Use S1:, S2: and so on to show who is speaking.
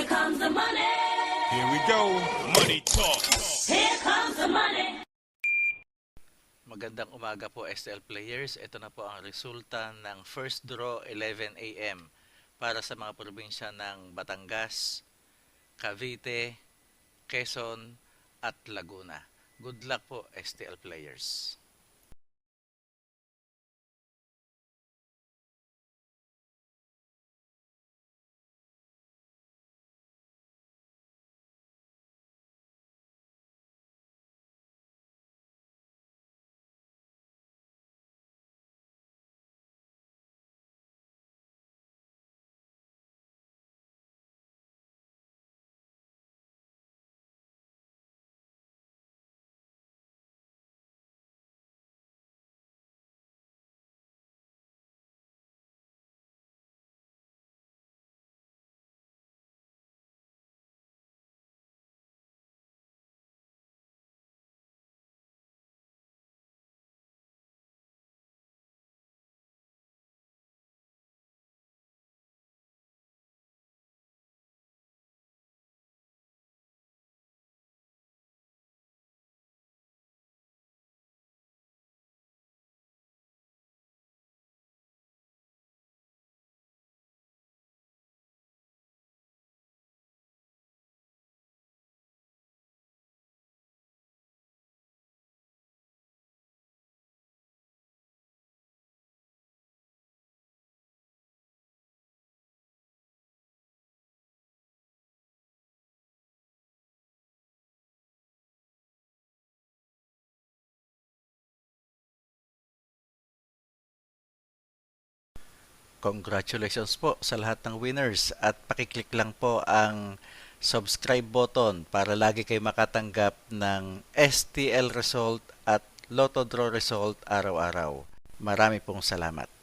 S1: Here comes the money.
S2: Here we go. Money talk.
S1: Here comes the money.
S3: Magandang umaga po STL players. Ito na po ang resulta ng first draw 11 AM para sa mga probinsya ng Batangas, Cavite, Quezon at Laguna. Good luck po STL players. Congratulations po sa lahat ng winners at pakiclick lang po ang subscribe button para lagi kayo makatanggap ng STL result at Lotto Draw result araw-araw. Marami pong salamat.